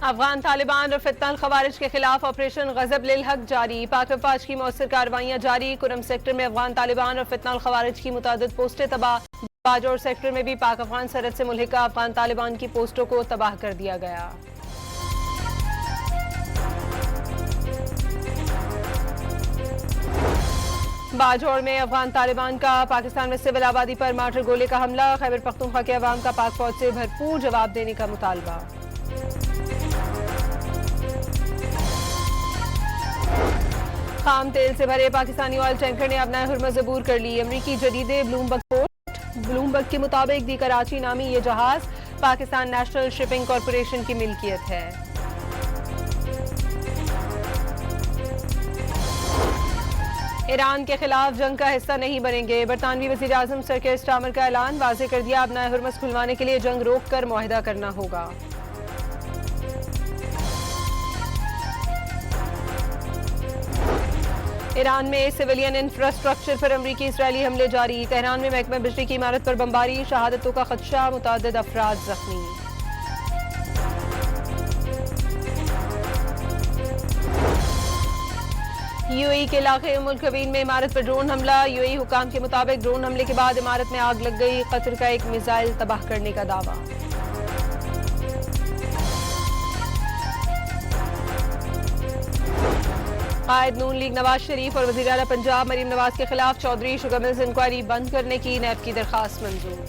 अफगान तालिबान और फितनल खवारिज के खिलाफ ऑपरेशन गजब लिल हक जारी। पाक फौज की मौसर कार्रवाइयां जारी। कुरम सेक्टर में अफगान तालिबान और फितनल खवारिज की मुतादिद पोस्टें तबाह। बाजौर सेक्टर में भी पाक अफगान सरहद से मुल्हिका अफगान तालिबान की पोस्टों को तबाह कर दिया गया। बाजौर में अफगान तालिबान का पाकिस्तान में सिविल आबादी पर मार्टर गोले का हमला। खैबर पख्तूनख्वा के अवाम का पाक फौज से भरपूर जवाब देने का मुतालबा। खाम तेल से भरे पाकिस्तानी ऑयल टैंकर ने अपना हुर्मज़ अबूर कर ली। अमरीकी जरीदे ब्लूमबर्ग के मुताबिक दी कराची नामी ये जहाज पाकिस्तान नेशनल शिपिंग कॉरपोरेशन की मिल्कियत है। ईरान के खिलाफ जंग का हिस्सा नहीं बनेंगे। बरतानवी वज़ीर आज़म सर केयर स्टार्मर का ऐलान। वाज़ेह कर दिया अपना हुर्मज़ खुलवाने के लिए जंग रोक कर मुआहिदा करना होगा। ईरान में सिविलियन इंफ्रास्ट्रक्चर पर अमरीकी इसराइली हमले जारी। तेहरान में महकमा बिजली की इमारत पर बमबारी। शहादतों का खदशा। मुतअद्दिद अफराद जख्मी। यूएई के इलाके उम्मुल कवीन में इमारत पर ड्रोन हमला। यूएई हुकाम के मुताबिक ड्रोन हमले के बाद इमारत में आग लग गई। कतर का एक मिसाइल तबाह करने का दावा। कायद नून लीग नवाज शरीफ और वज़ीर आला पंजाब मरीम नवाज के खिलाफ चौधरी शुगर मिल्स इंक्वायरी बंद करने की नैब की दरखास्त मंजूर।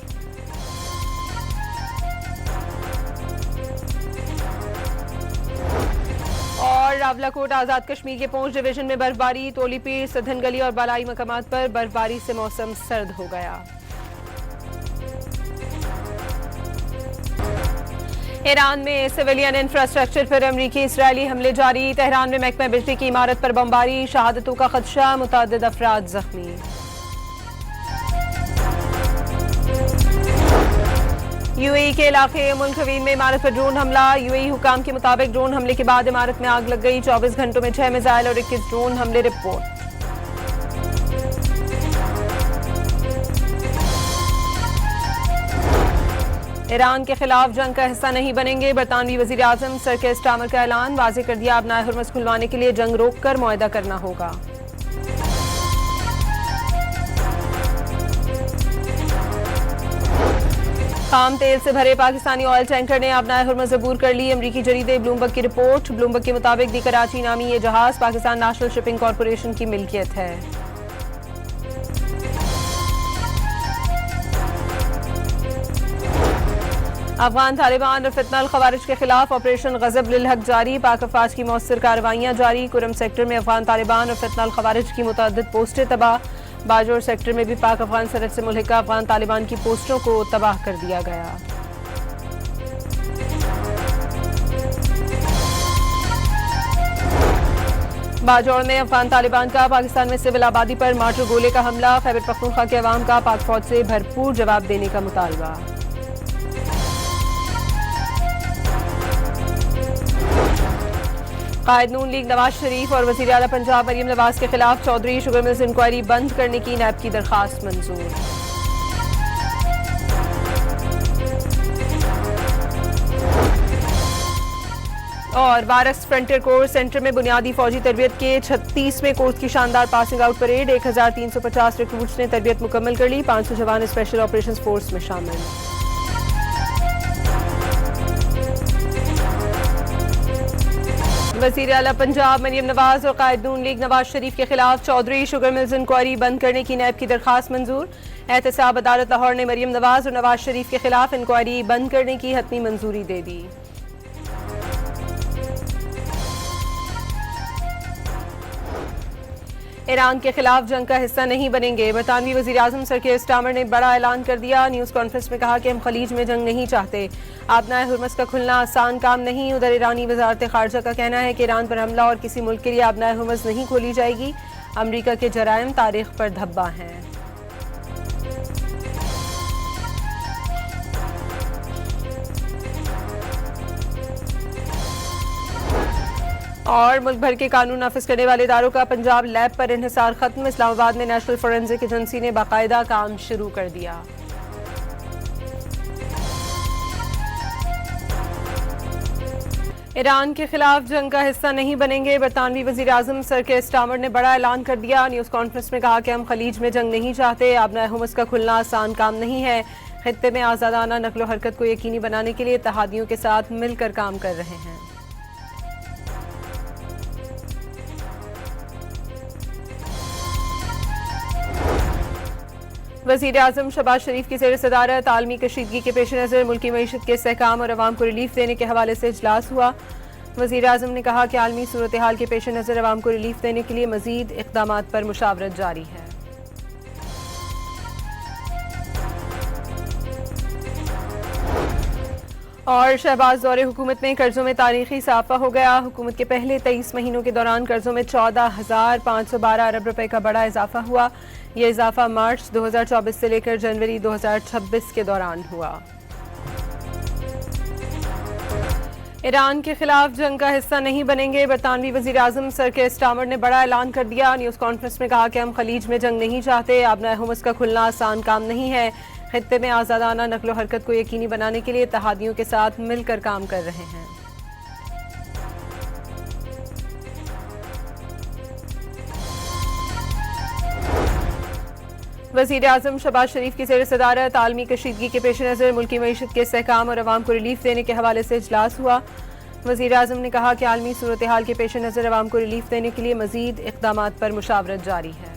और रावलाकोट आजाद कश्मीर के पूंछ डिवीजन में बर्फबारी। तोलीपीर सधन गली और बालाई मकामात पर बर्फबारी से मौसम सर्द हो गया। ईरान में सिविलियन इंफ्रास्ट्रक्चर पर अमरीकी इसराइली हमले जारी। तेहरान में महकमा बिजली की इमारत पर बमबारी। शहादतों का खदशा। मुतअद्दिद अफराद जख्मी। यूएई के इलाके उम्मुल कवीन में इमारत पर ड्रोन हमला। यूएई हुकाम के मुताबिक ड्रोन हमले के बाद इमारत में आग लग गई। 24 घंटों में 6 मिसाइल और 21 ड्रोन हमले रिपोर्ट। ईरान के खिलाफ जंग का हिस्सा नहीं बनेंगे। बरतानवी वज़ीर आज़म सर केयर स्टार्मर का ऐलान। वाज़ेह कर दिया अपना हुर्मज़ खुलवाने के लिए जंग रोक कर मुआहिदा करना होगा। खाम तेल से भरे पाकिस्तानी ऑयल टैंकर ने अपना हुर्मज़ अबूर कर ली। अमरीकी जरीदे ब्लूमबर्ग की रिपोर्ट। ब्लूमबर्ग के मुताबिक दी कराची नामी ये जहाज पाकिस्तान नेशनल शिपिंग कॉरपोरेशन की मिल्कियत है। अफगान तालिबान और फितनल खवारिज के खिलाफ ऑपरेशन गजब लिल हक जारी। पाक फौज की मौसर कार्रवाइयां जारी। कुरम सेक्टर में अफगान तालिबान और फितनल खवारिज की मुतअद्दिद पोस्टें तबाह। बाजौर सेक्टर में भी पाक अफगान सरहद से मुल्हिका अफगान तालिबान की पोस्टों को तबाह कर दिया गया। बाजौर में अफगान तालिबान का पाकिस्तान में सिविल आबादी पर मार्टर गोले का हमला। खैबर पख्तूनख्वा के अवाम का पाक फौज से भरपूर जवाब देने का मुतालबा। कायद नून लीग नवाज शरीफ और वज़ीर आला पंजाब मरीम नवाज के खिलाफ चौधरी शुगर मिल्स इंक्वायरी बंद करने की नैब की दरखास्त मंजूर। और वारस फ्रंटियर कोर्स सेंटर में बुनियादी फौजी तरबियत के 36वें कोर्स की शानदार पासिंग आउट परेड। 1350 रिक्रूट्स ने तरबियत मुकम्मल कर ली। 500 जवान स्पेशल ऑपरेशंस फोर्स में शामिल। वज़ीर आला पंजाब मरीम नवाज और कायद नून लीग नवाज शरीफ के खिलाफ चौधरी शुगर मिल्स इंक्वायरी बंद करने की नैब की दरखास्त मंजूर। एहतसाब अदालत लाहौर ने मरीम नवाज और नवाज शरीफ के खिलाफ इंक्वायरी बंद करने की हतमी मंजूरी दे दी। ईरान के खिलाफ जंग का हिस्सा नहीं बनेंगे। बरतानवी वज़ीर आज़म सर केयर स्टार्मर ने बड़ा ऐलान कर दिया। न्यूज़ कॉन्फ्रेंस में कहा कि हम खलीज में जंग नहीं चाहते। आबनाए हुर्मज़ का खुलना आसान काम नहीं। उधर ईरानी वज़ारत ख़ारजा का कहना है कि ईरान पर हमला और किसी मुल्क के लिए आबनाए हुर्मज़ नहीं खोली जाएगी। अमरीका के जराइम तारीख पर धब्बा हैं। और मुल्क भर के कानून नाफिज करने वाले इदारों का पंजाब लैब पर इन्हिसार खत्म। इस्लामाबाद में नेशनल फोरेंसिक एजेंसी ने बाकायदा काम शुरू कर दिया। ईरान के खिलाफ जंग का हिस्सा नहीं बनेंगे। बरतानवी वजीर आजम सर के स्टामर ने बड़ा ऐलान कर दिया। न्यूज़ कॉन्फ्रेंस में कहा कि हम खलीज में जंग नहीं चाहते। आबना हुमस का खुलना आसान काम नहीं है। खित्ते में आज़ादाना नकलो हरकत को यकीनी बनाने के लिए इत्तेहादियों के साथ मिलकर काम कर रहे हैं। वज़ीर आज़म शहबाज शरीफ की ज़ेर सदारत आलमी कशीदगी के पेश नज़र मुल्की मईशत के इस्तेहकाम और अवाम को रिलीफ देने के हवाले से इजलास हुआ। वज़ीर आज़म ने कहा कि आलमी सूरत हाल के पेश नज़र अवाम को रिलीफ देने के लिए मज़ीद इक़दामात पर मुशावरत जारी है। और शहबाज दौरे हुकूमत में कर्जों में तारीखी इजाफा हो गया। हुकूमत के पहले 23 महीनों के दौरान कर्जों में 14,512 अरब रुपए का बड़ा इजाफा हुआ। यह इजाफा मार्च 2024 से लेकर जनवरी 2026 के दौरान हुआ। ईरान के खिलाफ जंग का हिस्सा नहीं बनेंगे। बरतानवी वजीर आजम सर के स्टामर ने बड़ा ऐलान कर दिया। न्यूज़ कॉन्फ्रेंस में कहा कि हम खलीज में जंग नहीं चाहते। आबना हुमस का खुलना आसान काम नहीं है। खित्ते में आज़ादाना नकलो हरकत को यकीनी बनाने के लिए इत्तेहादियों के साथ मिलकर काम कर रहे हैं। वज़ीर आज़म शहबाज शरीफ की ज़ेर सदारत आलमी कशीदगी के पेश नज़र मुल्की मईशत के इस्तेहकाम और अवाम को रिलीफ देने के हवाले से इजलास हुआ। वज़ीर आज़म ने कहा कि आलमी सूरत हाल के पेश नज़र अवाम को रिलीफ देने के लिए मज़ीद इक़दामात पर मुशावरत जारी है।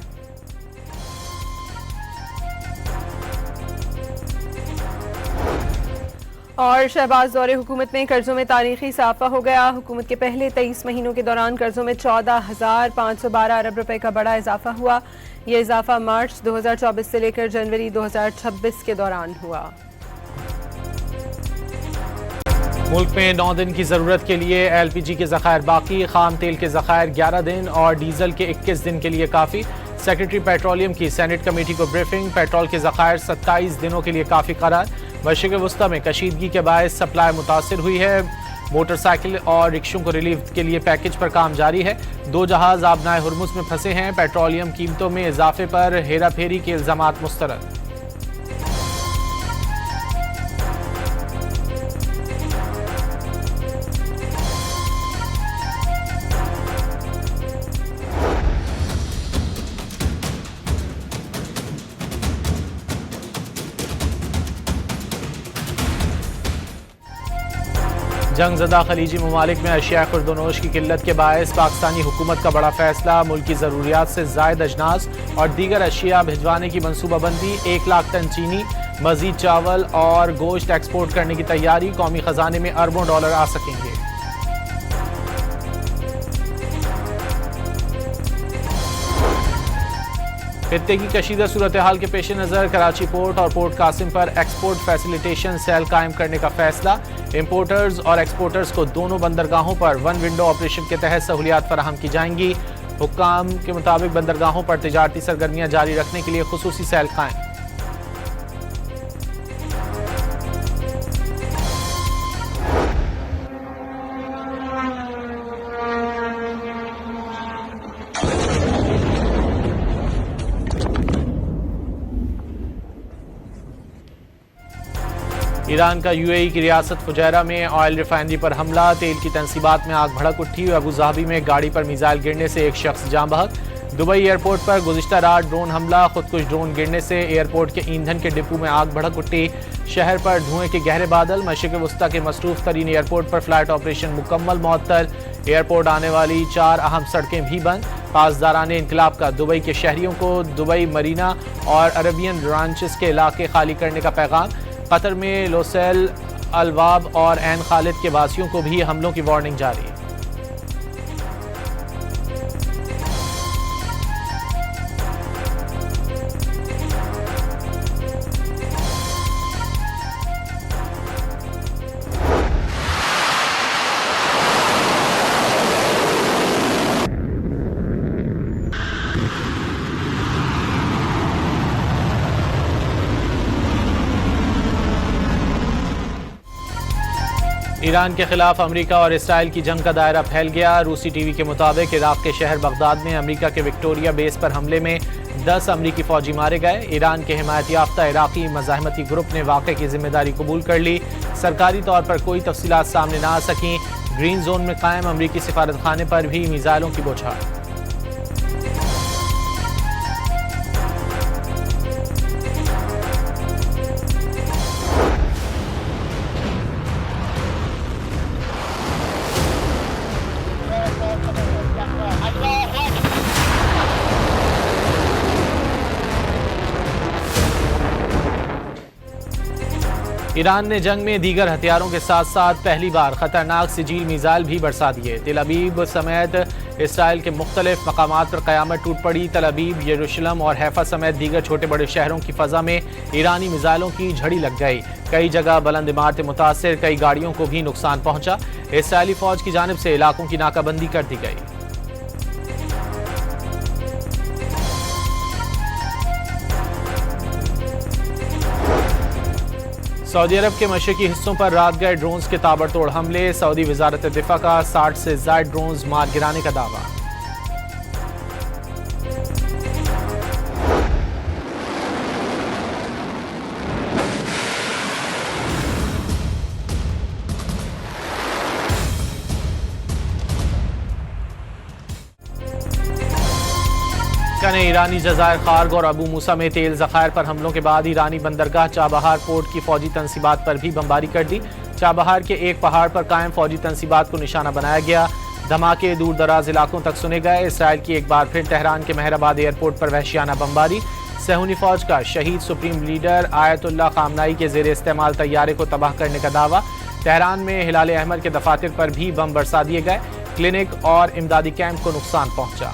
और शहबाज दौरे हुकूमत में कर्जों में तारीखी इजाफा हो गया। हुकूमत के पहले 23 महीनों के दौरान कर्जों में 14,512 अरब रुपए का बड़ा इजाफा हुआ। यह इजाफा मार्च 2024 से लेकर जनवरी 2026 के दौरान हुआ। मुल्क में 9 दिन की जरूरत के लिए LPG के ज़खायर बाकी, खाम तेल के ज़खायर 11 दिन और डीजल के 21 दिन के लिए काफ़ी। सेक्रेटरी पेट्रोलियम की सेनेट कमेटी को ब्रीफिंग। पेट्रोल के ज़खायर 27 दिनों के लिए काफ़ी करार। मशरिक़ वस्ता में कशीदगी के बायस सप्लाई मुतासिर हुई है। मोटरसाइकिल और रिक्शों को रिलीफ के लिए पैकेज पर काम जारी है। 2 जहाज आबनाए हुर्मुज़ में फंसे हैं। पेट्रोलियम कीमतों में इजाफे पर हेरा फेरी के इल्ज़ामात मुस्तरद। जंगज़दा खलीजी ममालिक में अशिया खुर्दोनोश की किल्लत के बायस पाकिस्तानी हुकूमत का बड़ा फैसला। मुल्की ज़रूरियात से ज़ायद अजनास और दीगर अशिया भिजवाने की मनसूबाबंदी। 1 लाख टन चीनी, मज़ीद चावल और गोश्त एक्सपोर्ट करने की तैयारी। कौमी ख़जाने में अरबों डॉलर आ सकेंगे। खित्ते की कशीदा सूरत हाल के पेश नज़र कराची पोर्ट और पोर्ट कासिम पर एक्सपोर्ट फैसिलिटेशन सेल कायम करने का फैसला। इंपोर्टर्स और एक्सपोर्टर्स को दोनों बंदरगाहों पर वन विंडो ऑपरेशन के तहत सहूलियात फराहम की जाएंगी। हुक्काम के मुताबिक बंदरगाहों पर तिजारती सरगर्मियां जारी रखने के लिए खुसूसी सेल कायम। ईरान का UAE की रियासत फुजैरा में ऑयल रिफाइनरी पर हमला। तेल की तनसीबात में आग भड़क उठी। अबू धाबी में गाड़ी पर मिसाइल गिरने से एक शख्स जाँ बहक। दुबई एयरपोर्ट पर गुज़िश्ता रात ड्रोन हमला। खुदकुश ड्रोन गिरने से एयरपोर्ट के ईंधन के डिपो में आग भड़क उठी। शहर पर धुएं के गहरे बादल। मशरिक़ वस्ता के मसरूफ तरीन एयरपोर्ट पर फ्लाइट ऑपरेशन मुकम्मल मुअत्तल। एयरपोर्ट आने वाली 4 अहम सड़कें भी बंद। पासदारान इनकलाब का दुबई के शहरियों को दुबई मरीना और अरबियन रांचेस के इलाके खाली करने का पैगाम। कतर में लोसेल, अलवाब और एन खालिद के वासियों को भी हमलों की वार्निंग जारी। ईरान के खिलाफ अमेरिका और इसराइल की जंग का दायरा फैल गया। रूसी टीवी के मुताबिक इराक के शहर बगदाद में अमेरिका के विक्टोरिया बेस पर हमले में 10 अमेरिकी फौजी मारे गए। ईरान के हिमायत याफ्ता इराकी मज़ाहमती ग्रुप ने वाक़े की जिम्मेदारी कबूल कर ली। सरकारी तौर पर कोई तफसीलात सामने न आ सकीं। ग्रीन जोन में कायम अमेरिकी सिफारत खाने पर भी मिसाइलों की बौछार। ईरान ने जंग में दीगर हथियारों के साथ साथ पहली बार खतरनाक सिजील मिसाइल भी बरसा दिए। तेल अवीव समेत इसराइल के मुख्तलिफ मकामात पर क़यामत टूट पड़ी। तेल अवीव, यरूशलेम और हैफा समेत दीगर छोटे बड़े शहरों की फ़ज़ा में ईरानी मिसाइलों की झड़ी लग गई। कई जगह बुलंद इमारतें मुतासिर, कई गाड़ियों को भी नुकसान पहुंचा। इसराइली फ़ौज की जानिब से इलाकों की नाकाबंदी कर दी गई। सऊदी अरब के मशरकी हिस्सों पर रात गए ड्रोन्स के ताबड़तोड़ हमले। सऊदी वजारत दिफा का 60 से ज़ायद ड्रोन्स मार गिराने का दावा। ने ईरानी जज़ायर खार्ग और अबू मूसा में तेल ज़खायर पर हमलों के बाद ईरानी बंदरगाह चाबहार पोर्ट की फौजी तनसीबात पर भी बमबारी कर दी। चाबहार के एक पहाड़ पर कायम फौजी तनसीबात को निशाना बनाया गया। धमाके दूर दराज इलाकों तक सुने गए। इसराइल की एक बार फिर तेहरान के मेहराबाद एयरपोर्ट पर वहशियाना बमबारी। सहूनी फौज का शहीद सुप्रीम लीडर आयतुल्लाह खामनाई के ज़ेर इस्तेमाल तैयारे को तबाह करने का दावा। तेहरान में हिलाल अहमर के दफातर पर भी बम बरसा दिए गए। क्लिनिक और इमदादी कैंप को नुकसान पहुंचा।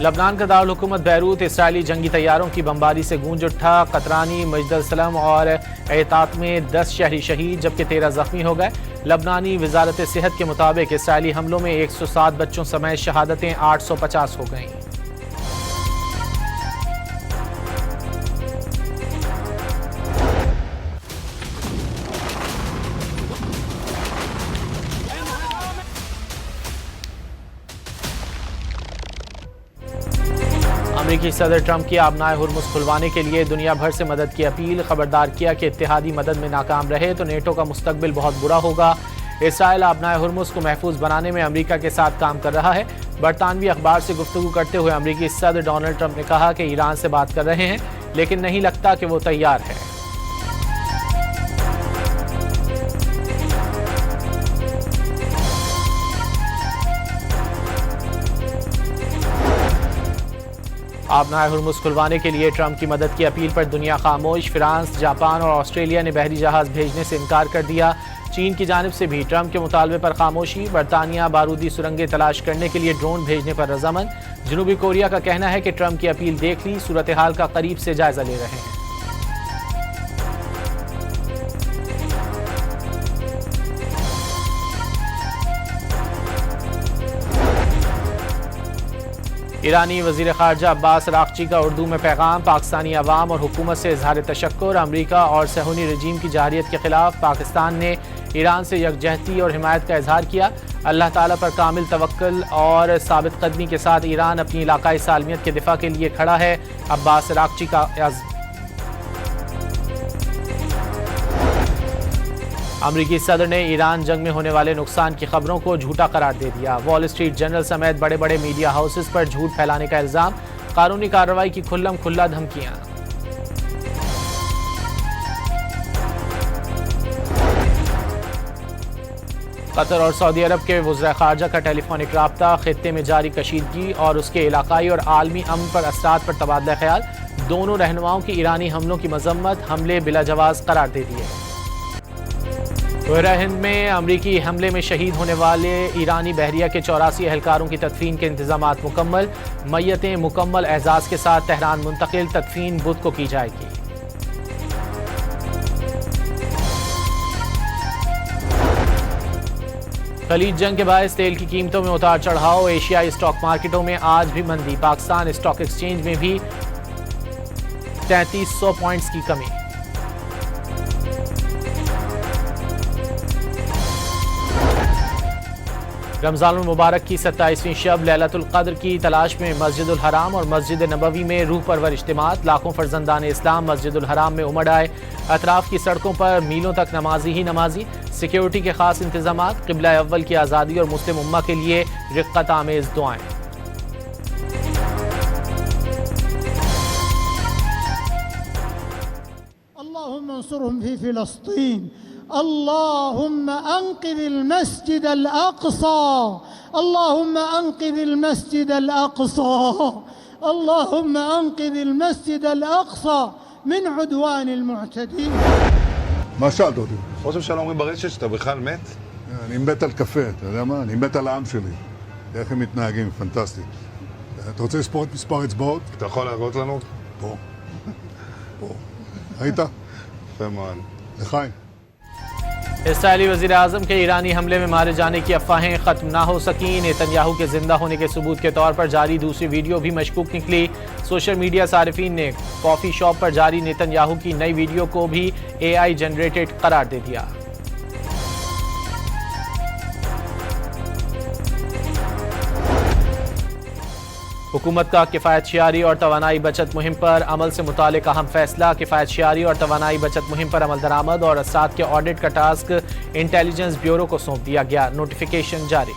लबनान का दारुल हुकूमत बैरूत इसराइली जंगी तैयारों की बमबारी से गूंज उठा। कतरानी, मजदल सलम और एतात में 10 शहरी शहीद जबकि 13 जख्मी हो गए। लबनानी वजारत सेहत के मुताबिक इसराइली हमलों में 107 बच्चों समेत शहादतें 850 हो गईं। अमेरिकी सदर ट्रंप की आबनाए हुर्मुज़ खुलवाने के लिए दुनिया भर से मदद की अपील। खबरदार किया कि इत्तेहादी मदद में नाकाम रहे तो नेटो का मुस्तकबिल बहुत बुरा होगा। इसराइल आबनाए हुर्मुज़ को महफूज बनाने में अमेरिका के साथ काम कर रहा है। बरतानवी अखबार से गुफ्तगू करते हुए अमेरिकी सदर डोनाल्ड ट्रंप ने कहा कि ईरान से बात कर रहे हैं लेकिन नहीं लगता कि वो तैयार है। आबनाए हुर्मुज़ खुलवाने के लिए ट्रंप की मदद की अपील पर दुनिया खामोश। फ्रांस, जापान और ऑस्ट्रेलिया ने बहरी जहाज भेजने से इनकार कर दिया। चीन की जानिब से भी ट्रंप के मुतालबे पर खामोशी। बरतानिया बारूदी सुरंगें तलाश करने के लिए ड्रोन भेजने पर रजामंद। जनूबी कोरिया का कहना है कि ट्रंप की अपील देख ली, सूरत हाल का करीब से जायजा ले रहे हैं। ईरानी वज़ीर ख़ारजा अब्बास अराग़ची का उर्दू में पैगाम। पाकिस्तानी अवाम और हुकूमत से इज़हार तशक्कुर। अमरीका और सहूनी रजीम की जाहिरियत के खिलाफ पाकिस्तान ने ईरान से यकजहती और हिमायत का इजहार किया। अल्लाह ताला पर कामिल तवक्कुल और साबित कदमी के साथ ईरान अपनी इलाकाई सालमियत के दिफा के लिए खड़ा है। अब्बास अराग़ची का अमरीकी सदर ने ईरान जंग में होने वाले नुकसान की खबरों को झूठा करार दे दिया। वॉल स्ट्रीट जर्नल समेत बड़े बड़े मीडिया हाउसेस पर झूठ फैलाने का इल्जाम। कानूनी कार्रवाई की खुल्लम खुल्ला धमकियां। कतर और सऊदी अरब के वज़ीर ख़ारजा का टेलीफोनिक राब्ता। खित्ते में जारी कशीदगी और उसके इलाकाई और आलमी अमन पर असरात पर तबादला ख्याल। दोनों रहनुमाओं की ईरानी हमलों की मजम्मत। हमले बिला जवाज़ करार दे दिए। बहरा हिंद में अमरीकी हमले में शहीद होने वाले ईरानी बहरिया के 84 एहलकारों की तदफीन के इंतजामात मुकम्मल। मैयतें मुकम्मल एजाज के साथ तेहरान मुंतकिल, तदफीन बुध को की जाएगी। खलीज जंग के बायस तेल की कीमतों में उतार चढ़ाव। एशियाई स्टॉक मार्केटों में आज भी मंदी। पाकिस्तान स्टॉक एक्सचेंज में भी 3300 पॉइंट्स की कमी। रमजान मुबारक की 27वीं शब लैलतुल क़द्र की तलाश में मस्जिदुल हराम और मस्जिद नबवी में रूह परवर इज्तिमात। लाखों फर्जंदान इस्लाम मस्जिदुल हराम में उमड़ आए। अतराफ की सड़कों पर मीलों तक नमाजी ही नमाजी। सिक्योरिटी के खास इंतजामात। क़िबला अव्वल की आज़ादी और मुस्लिम उम्मा के लिए रिक़्क़त आमेज़ दुआएं। अल्लाहुम्मा अंसुरहुम फी फ़िलस्तीन, अल्लाहुम्मा अंक़िज़िल मस्जिदल अक़सा, अल्लाहुम्मा अंक़िज़िल मस्जिदल अक़सा, अल्लाहुम्मा अंक़िज़िल मस्जिदल अक़सा मिन उद्वानिल मुअतदीन। מה שאלת אותי? ראש הממשלה אומרים ברשת שאתה בכלל מת? אני מת על קפה, אתה יודע מה? אני מת על העם שלי. איך הם מתנהגים, פנטסטי. אתה רוצה לספור את מספר אצבעות? אתה יכול להראות לנו? פה. פה. ראית? יפה מאוד. לחיים. इसराइली वज़ीर आज़म के ईरानी हमले में मारे जाने की अफवाहें खत्म ना हो सकीं। नेतन्याहू के जिंदा होने के सबूत के तौर पर जारी दूसरी वीडियो भी मशकूक निकली। सोशल मीडिया सारिफीन ने कॉफ़ी शॉप पर जारी नेतन्याहू की नई वीडियो को भी AI जनरेटेड करार दे दिया। हुकूमत का किफ़ायतशियारी और तवानाई बचत मुहिम पर अमल से मुतालिक अहम फैसला। किफ़ायतशियारी और तवानाई बचत मुहिम पर अमल दरामद और असाद के ऑडिट का टास्क इंटेलिजेंस ब्यूरो को सौंप दिया गया। नोटिफिकेशन जारी।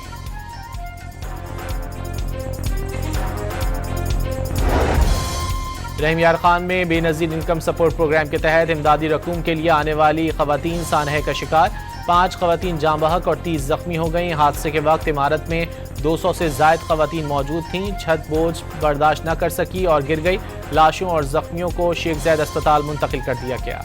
रहीम यार खान में बेनज़ीर इनकम सपोर्ट प्रोग्राम के तहत इमदादी रकूम के लिए आने वाली ख़वातीन सानहे का शिकार। 5 ख़वातीन जाँ बहक और 30 ज़ख्मी हो गईं। हादसे के वक्त इमारत में 200 से ज़ायद ख़वातीन मौजूद थीं। छत बोझ बर्दाश्त न कर सकी और गिर गई। लाशों और ज़ख्मियों को शेख ज़ैद अस्पताल मुंतकिल कर दिया गया।